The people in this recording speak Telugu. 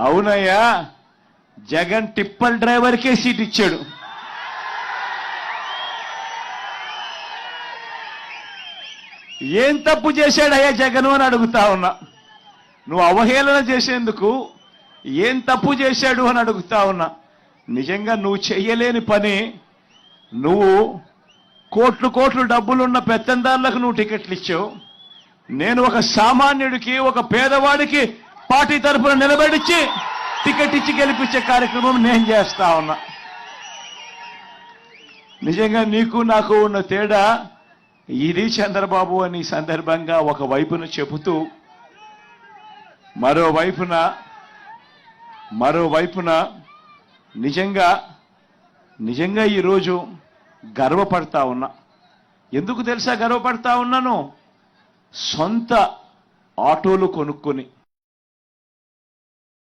అవునయ్యా, జగన్ టిప్పర్ డ్రైవర్కే సీట్ ఇచ్చాడు. ఏం తప్పు చేశాడయ్యా జగన్ అని అడుగుతా ఉన్నా. నువ్వు అవహేళన చేసేందుకు ఏం తప్పు చేశాడు అని అడుగుతా ఉన్నా. నిజంగా నువ్వు చెయ్యలేని పని, నువ్వు కోట్లు కోట్లు డబ్బులున్న పెత్తందారులకు నువ్వు టికెట్లు ఇచ్చావు. నేను ఒక సామాన్యుడికి, ఒక పేదవాడికి పార్టీ తరఫున నిలబెడిచ్చి టికెట్ ఇచ్చి గెలిపించే కార్యక్రమం నేను చేస్తా ఉన్నా. నిజంగా నీకు నాకు ఉన్న తేడా ఇది చంద్రబాబు అని సందర్భంగా ఒక వైపున చెబుతూ, మరోవైపున నిజంగా ఈరోజు గర్వపడతా ఉన్నా. ఎందుకు తెలుసా గర్వపడతా ఉన్నాను? సొంత ఆటోలు కొనుక్కొని